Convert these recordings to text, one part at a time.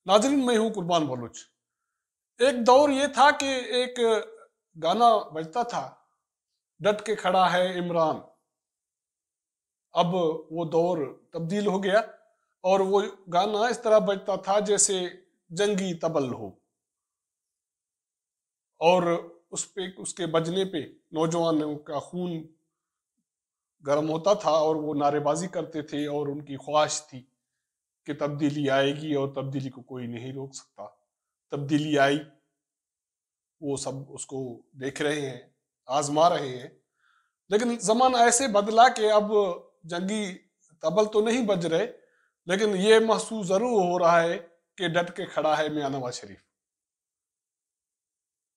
नाजरीन, मैं हूं कुर्बान बलूच। एक दौर ये था कि एक गाना बजता था, डट के खड़ा है इमरान। अब वो दौर तब्दील हो गया और वो गाना इस तरह बजता था जैसे जंगी तबल हो। और उस पे उसके बजने पे नौजवानों का खून गर्म होता था और वो नारेबाजी करते थे और उनकी ख्वाहिश थी कि तब्दीली आएगी और तब्दीली को कोई नहीं रोक सकता। तब्दीली आई, वो सब उसको देख रहे हैं, आजमा रहे हैं। लेकिन जमाना ऐसे बदला कि अब जंगी तबल तो नहीं बज रहे, लेकिन ये महसूस जरूर हो रहा है कि डट के खड़ा है मियां नवाज शरीफ।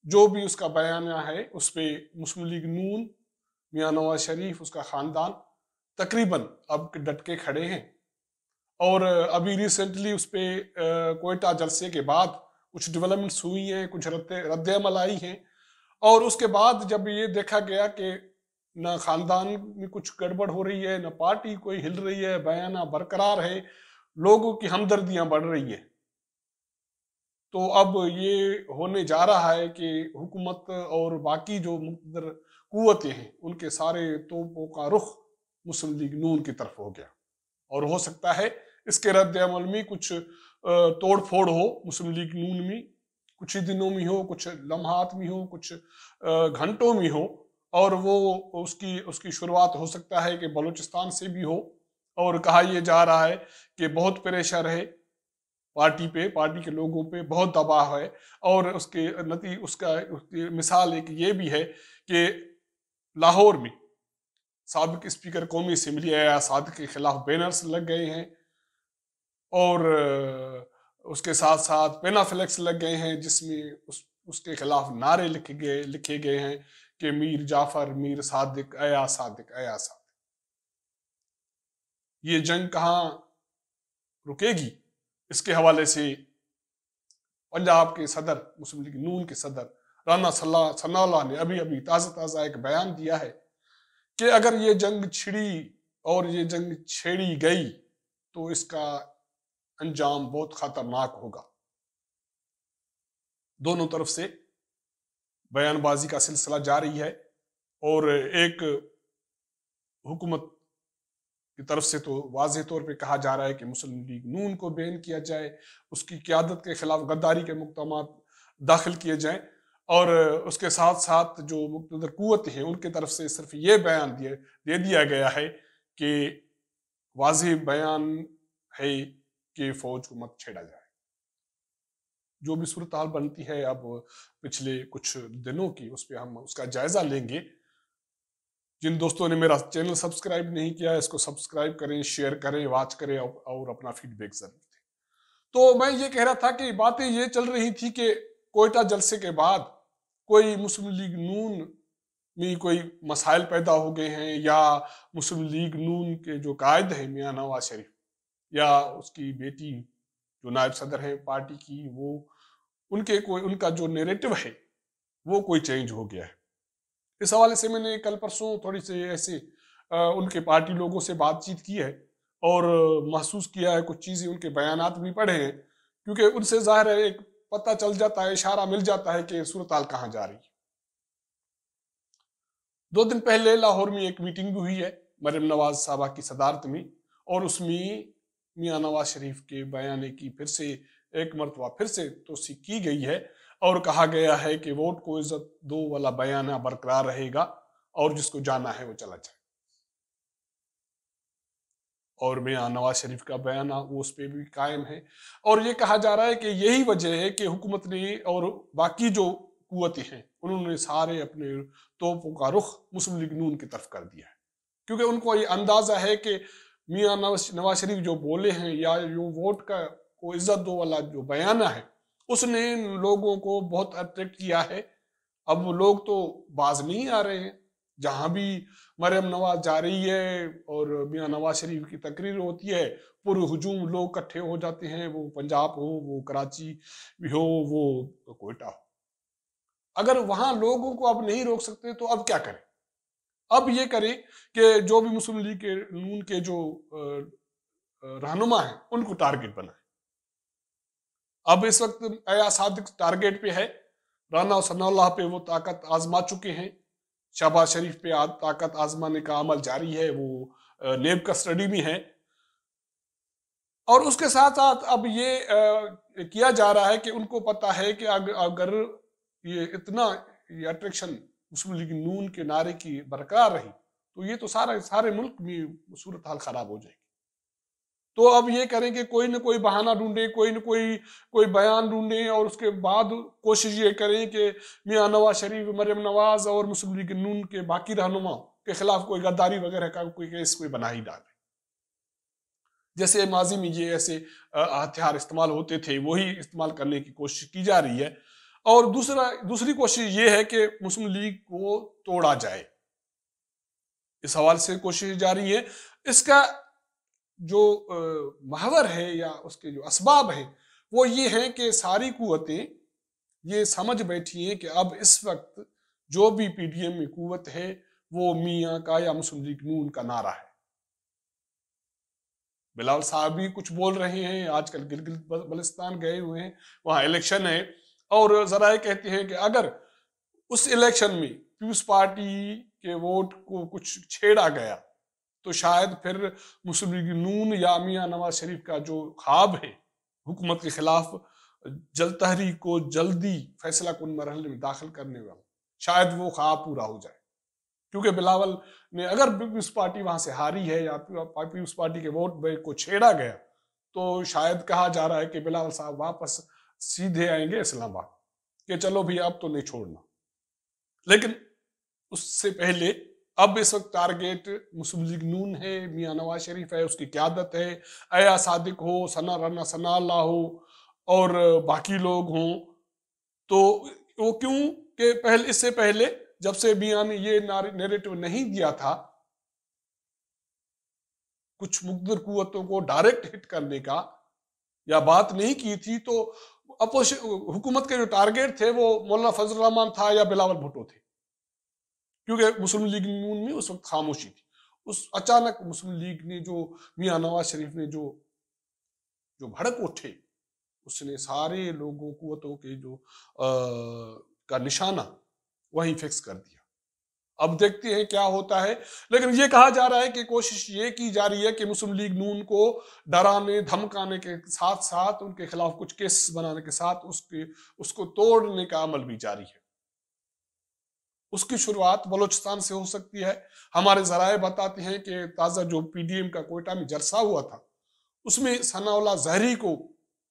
जो भी उसका बयान है उस पे मुस्लिम लीग नून, मियां नवाज शरीफ, उसका खानदान तकरीबन अब डट के खड़े हैं। और अभी रिसेंटली उस पे कोयटा जलसे के बाद कुछ डेवलपमेंट्स हुई हैं, कुछ रद्द अमल आई हैं। और उसके बाद जब ये देखा गया कि न खानदान में कुछ गड़बड़ हो रही है, न पार्टी कोई हिल रही है, बयाना बरकरार है, लोगों की हमदर्दियां बढ़ रही है, तो अब ये होने जा रहा है कि हुकूमत और बाकी जो मुक़्तदर कुव्वतें हैं उनके सारे तोपों का रुख मुस्लिम लीग नून की तरफ हो गया। और हो सकता है इसके रद्द अमल में कुछ तोड़ फोड़ हो मुस्लिम लीग नून में, कुछ ही दिनों में हो, कुछ लम्हात में हो, कुछ घंटों में हो। और वो उसकी उसकी शुरुआत हो सकता है कि बलूचिस्तान से भी हो। और कहा यह जा रहा है कि बहुत प्रेशर है पार्टी पे, पार्टी के लोगों पे बहुत दबाव है। और उसकी मिसाल एक ये भी है कि लाहौर में साबिक स्पीकर कौमी असम्बली आया सादिक के खिलाफ बैनर्स लग गए हैं और उसके साथ साथ पेनाफ्लेक्स लग गए हैं जिसमें उसके खिलाफ नारे लिखे गए हैं कि मीर जाफर, मीर सादिक, अया सादिक, अया सादिक। ये जंग कहाँ रुकेगी, इसके हवाले से पंजाब के सदर, मुस्लिम लीग नून के सदर राना सनाउल्लाह ने अभी अभी ताज़ा ताज़ा एक बयान दिया है कि अगर ये जंग छिड़ी और ये जंग छेड़ी गई तो इसका अंजाम बहुत खतरनाक होगा। दोनों तरफ से बयानबाजी का सिलसिला जारी है और एक हुकूमत की तरफ से तो वाज़ेह तौर पे कहा जा रहा है कि मुस्लिम लीग नून को बैन किया जाए, उसकी क़यादत के खिलाफ गद्दारी के मुक़दमात दाखिल किए जाएं। और उसके साथ साथ जो मुक़्तदर कुव्वतें हैं उनकी तरफ से सिर्फ ये बयान दे दिया गया है कि वाज़ेह बयान है कि फ़ौज को मत छेड़ा जाए। जो भी सूरत हाल बनती है अब पिछले कुछ दिनों की, उस पर हम उसका जायजा लेंगे। जिन दोस्तों ने मेरा चैनल सब्सक्राइब नहीं किया है इसको सब्सक्राइब करें, शेयर करें, वॉच करें और अपना फीडबैक जरूर दें। तो मैं ये कह रहा था कि बातें ये चल रही थी कि कोयटा जलसे के बाद कोई मुस्लिम लीग नून में कोई मसाइल पैदा हो गए हैं, या मुस्लिम लीग नून के जो कायद है मियां नवाज शरीफ या उसकी बेटी जो नायब सदर है पार्टी की, वो उनका जो नैरेटिव है वो कोई चेंज हो गया है। इस हवाले से मैंने कल परसों थोड़ी सी ऐसे उनके पार्टी लोगों से बातचीत की है और महसूस किया है, कुछ चीज़ें उनके बयानात भी पढ़े हैं, क्योंकि उनसे ज़ाहिर है एक पता चल जाता है, इशारा मिल जाता है कि सूरत हाल कहाँ जा रही है। 2 दिन पहले लाहौर में एक मीटिंग भी हुई है मरियम नवाज साहबा की सदारत में, और उसमें मियां नवाज शरीफ के बयान की फिर से एक मरतबा फिर से तौसीक की गई है और कहा गया है कि वोट को इज्जत दो वाला बयान बरकरार रहेगा और जिसको जाना है वो चला जाए। और मियां नवाज शरीफ का बयान वो उस पर भी कायम है। और ये कहा जा रहा है कि यही वजह है कि हुकूमत ने और बाकी जो कुव्वतें हैं उन्होंने सारे अपने तोपों का रुख मुस्लिम लीग नून की तरफ कर दिया है, क्योंकि उनको ये अंदाजा है कि मियां नवाज शरीफ जो बोले हैं या जो वोट को इज्जत दो वाला जो बयाना है उसने लोगों को बहुत अट्रैक्ट किया है। अब लोग तो बाज नहीं आ रहे हैं, जहां भी मरियम नवाज जा रही है और मियां नवाज शरीफ की तकरीर होती है पूरे हुजूम लोग इकट्ठे हो जाते हैं, वो पंजाब हो, वो कराची भी हो, वो कोयटा हो। अगर वहां लोगों को अब नहीं रोक सकते तो अब क्या करें? अब ये करें कि जो भी मुस्लिम लीग के नून के जो रहनुमा हैं उनको टारगेट बनाए। अब इस वक्त अया सादिक टारगेट पे है, राना सनाउल्लाह पे वो ताकत आजमा चुके हैं, शहबाज शरीफ पे ताकत आजमाने का अमल जारी है, वो नेब कस्टडी में है। और उसके साथ साथ अब ये किया जा रहा है कि उनको पता है कि अगर ये इतना ये अट्रैक्शन मुस्लिम लीग नून के नारे की बरकरार रही तो ये तो सारे मुल्क में सूरत हाल खराब हो जाएगी। तो अब ये करें कि कोई ना कोई बहाना ढूंढे, कोई ना कोई बयान ढूंढे और उसके बाद कोशिश ये करें कि मियां नवाज शरीफ, मरियम नवाज और मुस्लिम लीग नून के बाकी रहनुमाओं के खिलाफ कोई गद्दारी वगैरह का कोई केस कोई बना ही डाले। जैसे माजी में ये ऐसे हथियार इस्तेमाल होते थे वही इस्तेमाल करने की कोशिश की जा रही है। और दूसरी कोशिश ये है कि मुस्लिम लीग को तोड़ा जाए, इस हवाले से कोशिश जारी है। इसका जो महवर है या उसके जो असबाब हैं वो ये हैं कि सारी कुव्वतें ये समझ बैठी हैं कि अब इस वक्त जो भी पीडीएम में कुव्वत है वो मियां का या मुस्लिम लीग नून का नारा है। बिलावल साहब भी कुछ बोल रहे हैं, आजकल गिलगित बल्तिस्तान गए हुए हैं, वहां इलेक्शन है और जरा कहते हैं कि अगर उस इलेक्शन में पीपुल्स पार्टी के वोट को कुछ छेड़ा गया तो शायद फिर मुस्लिम लीग नून या मियां नवाज शरीफ का जो ख्वाब है हुकूमत के खिलाफ तहरीक को जल्दी फैसला कुन मरहले में दाखिल करने वाला, शायद वो ख्वाब पूरा हो जाए। क्योंकि बिलावल ने अगर पीपुल्स पार्टी वहां से हारी है या पीपुल्स पार्टी के वोट बैंक को छेड़ा गया तो शायद कहा जा रहा है कि बिलावल साहब वापस सीधे आएंगे इस्लामाबाद कि चलो भी अब तो नहीं छोड़ना। लेकिन उससे पहले अब इस वक्त टारगेट मुस्लिम लीग नून है, मियां नवाज शरीफ है, उसकी क़यादत है, अया सादिक हो, राना सनाउल्लाह हो और बाकी लोग हों। तो वो क्यों कि इससे पहले जब से मियां ने ये नैरेटिव नहीं दिया था कुछ मुक़द्दर कुव्वतों को डायरेक्ट हिट करने का या बात नहीं की थी तो हुकूमत के जो टारगेट थे वो मौलाना फजल रहमान था या बिलावल भुट्टो थे, क्योंकि मुस्लिम लीग नून में उस वक्त खामोशी थी। उस अचानक मुस्लिम लीग ने जो मियां नवाज शरीफ ने जो भड़क उठे उसने सारे लोगों कुव्वतों के जो का निशाना वहीं फिक्स कर दिया। अब देखते हैं क्या होता है। लेकिन ये कहा जा रहा है कि कोशिश ये की जा रही है कि मुस्लिम लीग नून को डराने धमकाने के साथ साथ उनके खिलाफ कुछ केस बनाने के साथ उसको तोड़ने का अमल भी जारी है। उसकी शुरुआत बलोचिस्तान से हो सकती है। हमारे जराए बताते हैं कि ताज़ा जो पीडीएम का कोयटा में जलसा हुआ था उसमें सनाउल्लाह ज़हरी को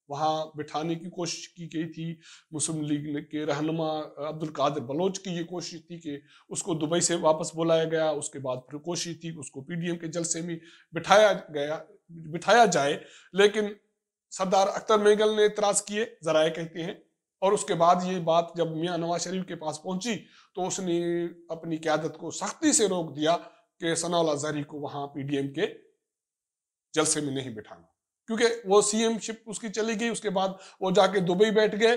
वहां बिठाने की कोशिश की गई थी। मुस्लिम लीग के रहनुमा अब्दुल कादिर बलोच की ये कोशिश थी कि उसको दुबई से वापस बुलाया गया। उसके बाद फिर कोशिश थी उसको पीडीएम के जलसे में बिठाया जाए, लेकिन सरदार अख्तर मेंगल ने इतराज किए, जराए कहते हैं। और उसके बाद ये बात जब मियां नवाज शरीफ के पास पहुंची तो उसने अपनी क़यादत को सख्ती से रोक दिया कि सनाउल्लाह ज़हरी को वहां पीडीएम के जलसे में नहीं बिठाना, क्योंकि वो सीएम शिप उसकी चली गई। उसके बाद वो जाके दुबई बैठ गए,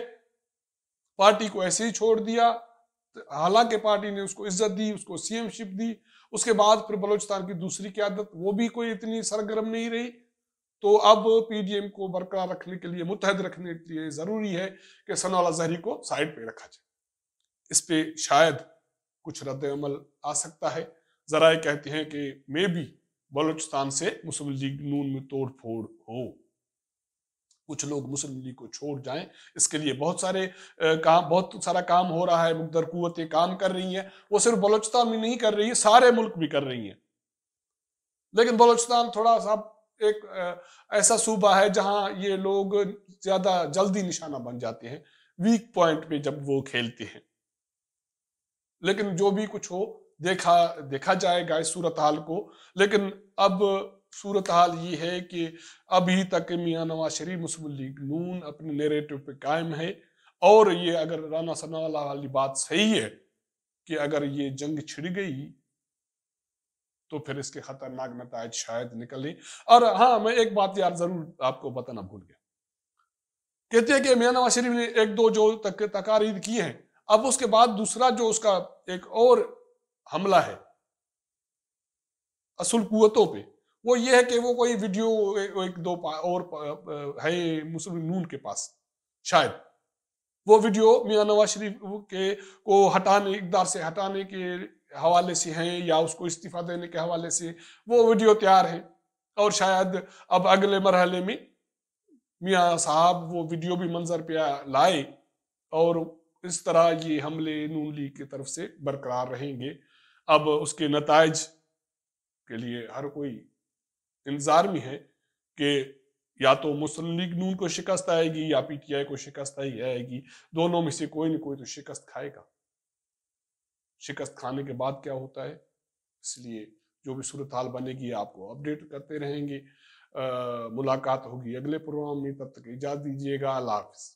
पार्टी को ऐसे ही छोड़ दिया। हालांकि पार्टी ने उसको इज्जत दी, उसको सीएम शिप दी। उसके बाद फिर बलोचिस्तान की दूसरी क़यादत वो भी कोई इतनी सरगर्म नहीं रही। तो अब पीडीएम को बरकरार रखने के लिए, मुत्तहद रखने के लिए जरूरी है कि सनाउल्लाह ज़हरी को साइड पे रखा जाए। इस पे शायद कुछ रद्द अमल आ सकता है। जराए कहते हैं कि मे भी बलोचिस्तान से मुस्लिम लीग नून में तोड़ फोड़ हो, कुछ लोग मुस्लिम लीग को छोड़ जाएं। इसके लिए बहुत सारा काम हो रहा है, मुक़द्दर कुव्वतें काम कर रही हैं। वो सिर्फ बलोचिस्तान में नहीं कर रही है, सारे मुल्क भी कर रही हैं। लेकिन बलोचिस्तान थोड़ा सा एक ऐसा सूबा है जहां ये लोग ज्यादा जल्दी निशाना बन जाते हैं, वीक पॉइंट पे जब वो खेलते हैं। लेकिन जो भी कुछ हो देखा जाएगा इस सूरत हाल को। लेकिन अब सूरत हाल ये है कि अभी तक मियां नवाज शरीफ मुस्लिम लीग नून अपने नैरेटिव पे कायम है। और ये अगर राना सनाउल्लाह वाली बात सही है कि अगर ये जंग छिड़ गई तो फिर इसके खतरनाक नतायज शायद निकले। और हाँ, मैं एक बात यार जरूर आपको बताना भूल गया। कहते हैं कि मियां नवाज शरीफ ने एक दो जो तकारीर की हैं, अब उसके बाद दूसरा जो उसका एक और हमला है असुल कुव्वतों पे, वो ये है कि वो कोई वीडियो एक दो और है मुस्लिम नून के पास शायद वो वीडियो मियां नवाज शरीफ के को हटाने, इक़्तिदार से हटाने के हवाले से हैं या उसको इस्तीफा देने के हवाले से वो वीडियो तैयार है, और शायद अब अगले मरहले में मियां साहब वो वीडियो भी मंजर पे लाए, और इस तरह ये हमले नून लीग की तरफ से बरकरार रहेंगे। अब उसके नताइज के लिए हर कोई इंतजार में है कि या तो मुस्लिम लीग नून को शिकस्त आएगी या पीटीआई को शिकस्त आएगी, दोनों में से कोई ना कोई तो शिकस्त खाएगा। शिकस्त खाने के बाद क्या होता है, इसलिए जो भी सूरत हाल बनेगी आपको अपडेट करते रहेंगे। मुलाकात होगी अगले प्रोग्राम में, तब तक इजाज़त दीजिएगा। अल्लाह हाफ़िज़।